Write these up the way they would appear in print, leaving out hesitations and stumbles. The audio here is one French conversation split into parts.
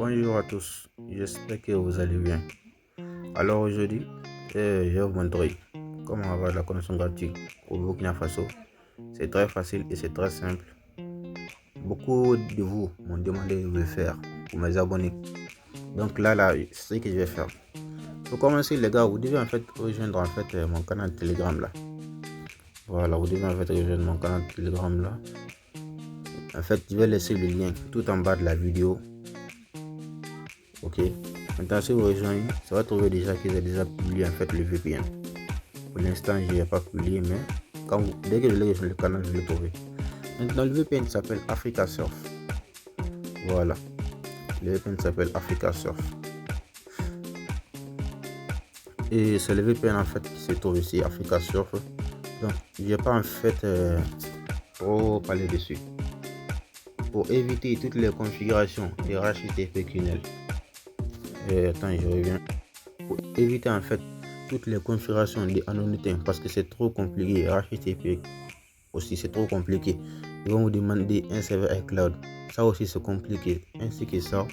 Bonjour à tous, j'espère que vous allez bien. Alors aujourd'hui, je vais vous montrer comment avoir la connexion gratuite au Burkina Faso. C'est très facile et c'est très simple. Beaucoup de vous m'ont demandé de le faire pour mes abonnés. Donc là, c'est ce que je vais faire. Pour commencer les gars, vous devez en fait rejoindre mon canal Telegram là. Voilà, vous devez en fait rejoindre mon canal Telegram là. En fait, je vais laisser le lien tout en bas de la vidéo. Ok, maintenant si vous rejoignez, ça va trouver déjà que j'ai déjà publié en fait le VPN. Pour l'instant, je n'ai pas publié, mais dès que je l'ai sur le canal, je l'ai trouvé. Maintenant, le VPN s'appelle Africa Surf. Voilà, le VPN s'appelle Africa Surf. Et c'est le VPN en fait qui se trouve ici, Africa Surf. Donc, je vais pas en fait trop parler dessus. Pour éviter toutes les configurations des HTTP tunnel. Attends, je reviens. Pour éviter en fait toutes les configurations des anonymités parce que c'est trop compliqué. HTTP aussi c'est trop compliqué. Ils vont vous demander un serveur iCloud. Ça aussi c'est compliqué. Ainsi que ça.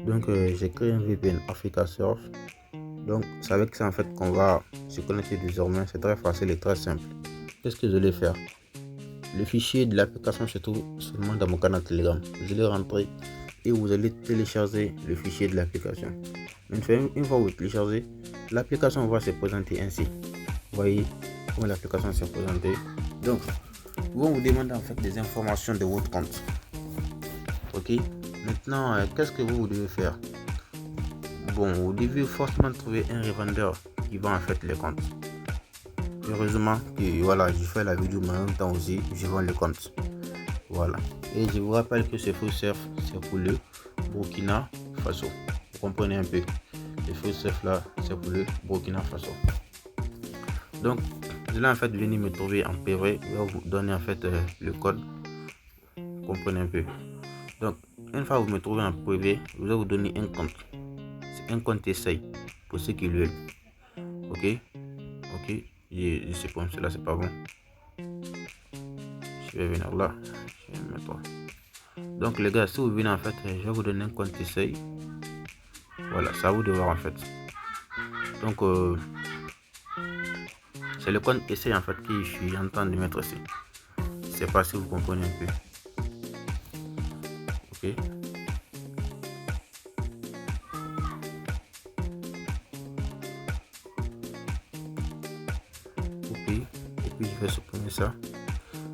Donc j'ai créé un VPN Africa Surf. Donc c'est avec ça en fait qu'on va se connecter désormais. C'est très facile et très simple. Qu'est-ce que je vais faire? Le fichier de l'application se trouve seulement dans mon canal Telegram. Vous allez rentrer et vous allez télécharger le fichier de l'application. Une fois que vous téléchargez, l'application va se présenter ainsi. Vous voyez comment l'application s'est présentée. Donc, ils vont vous demander en fait des informations de votre compte. Ok. Maintenant, qu'est-ce que vous devez faire? Bon, vous devez forcément trouver un revendeur qui vend en fait les comptes. Heureusement que voilà, je fais la vidéo mais en même temps aussi, je vends le compte. Voilà. Et je vous rappelle que ce Free Surf, c'est pour le Burkina Faso. Vous comprenez un peu? Le Free Surf là, c'est pour le Burkina Faso. Donc, vous allez en fait venir me trouver en privé. Je vais vous donner en fait le code. Vous comprenez un peu? Donc, une fois que vous me trouvez en privé, je vais vous donner un compte. C'est un compte essai pour ceux qui le veulent. Ok? Ok? Je sais pas, cela c'est pas bon. Je vais venir là. Je vais mettre là. Donc les gars, si vous venez en fait, je vais vous donner un compte essai. Voilà, ça à vous de voir en fait. Donc c'est le compte essai en fait que je suis en train de mettre ici. Je sais pas si vous comprenez un peu. Ok. Ok. Et puis je vais supprimer ça.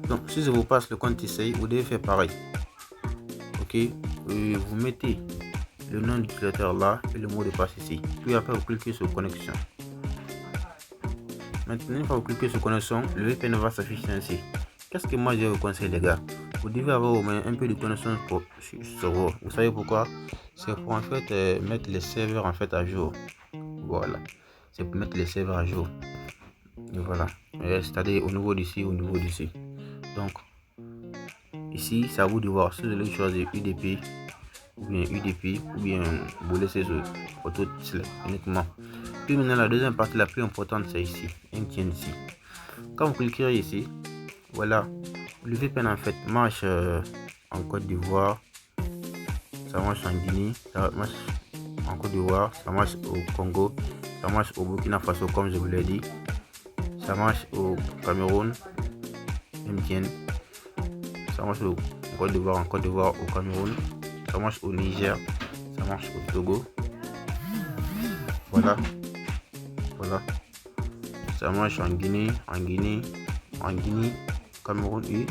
Donc si je vous passe le compte essai, vous devez faire pareil. Ok. Vous mettez le nom d'utilisateur là et le mot de passe ici. Puis après vous cliquez sur connexion. Maintenant, une fois que vous cliquez sur connexion, le VPN va s'afficher ainsi. Qu'est-ce que moi je vous conseille les gars? Vous devez avoir au moins un peu de connaissance sur vous. Vous savez pourquoi? C'est pour en fait mettre les serveurs en fait à jour. Voilà. C'est pour mettre les serveurs à jour. Et voilà. C'est-à-dire au niveau d'ici, au niveau d'ici. Donc ici, c'est à vous de voir si vous allez choisir UDP ou bien vous laissez sur auto uniquement. Puis maintenant la deuxième partie la plus importante c'est ici, ici. Quand vous cliquerez ici, voilà, le VPN en fait marche en Côte d'Ivoire, ça marche en Guinée, ça marche en Côte d'Ivoire, ça marche au Congo, ça marche au Burkina Faso comme je vous l'ai dit, ça marche au Cameroun, MTN, ça marche au Côte d'Ivoire, au Cameroun, ça marche au Niger, ça marche au Togo, voilà, ça marche en Guinée, Cameroun et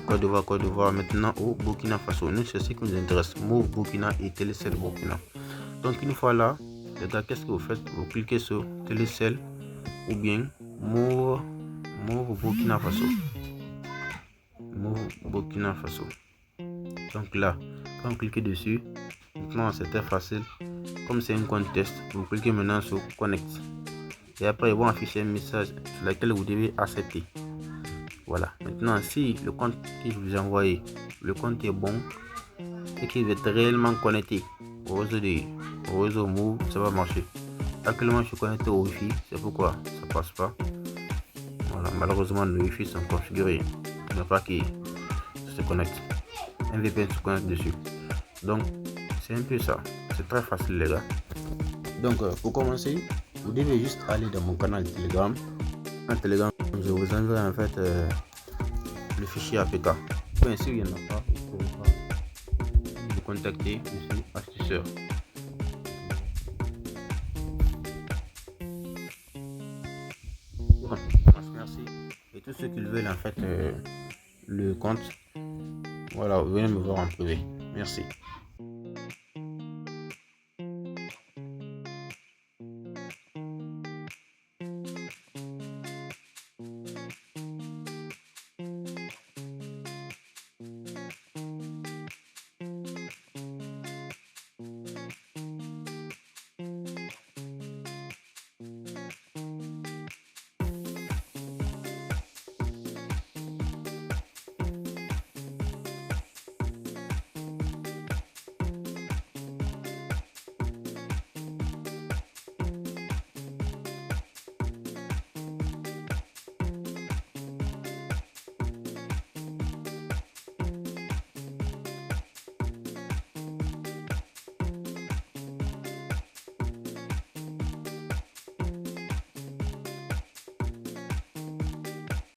Côte d'Ivoire, maintenant au Burkina Faso. Nous, c'est ce qui nous intéresse, Move Burkina et Telecel Burkina. Donc une fois là, les gars, qu'est-ce que vous faites? Vous cliquez sur Telecel ou bien Move Burkina Faso. Move Burkina Faso. Donc là, quand vous cliquez dessus, maintenant c'est très facile. Comme c'est un compte test, vous cliquez maintenant sur Connect. Et après, ils vont afficher un message sur lequel vous devez accepter. Voilà. Maintenant, si le compte que je vous ai envoyé, le compte est bon et qu'il est réellement connecté au réseau Move, ça va marcher. Actuellement, je suis connecté au Wi-Fi, c'est pourquoi ça passe pas. Voilà. Malheureusement, le Wi-Fi sont configurés. Il n'y a pas qui se connecte. Un VPN se connecte dessus. Donc, C'est un peu ça. C'est très facile les gars. Donc pour commencer, vous devez juste aller dans mon canal Telegram. En Telegram, je vous enverrai en fait le fichier APK. Bien sûr, il n'y en a pas. Vous pouvez pas me contacter. Je suis astuceur. Bon, merci. Et tous ceux qui veulent en fait le compte, voilà, venez me voir en privé. Merci.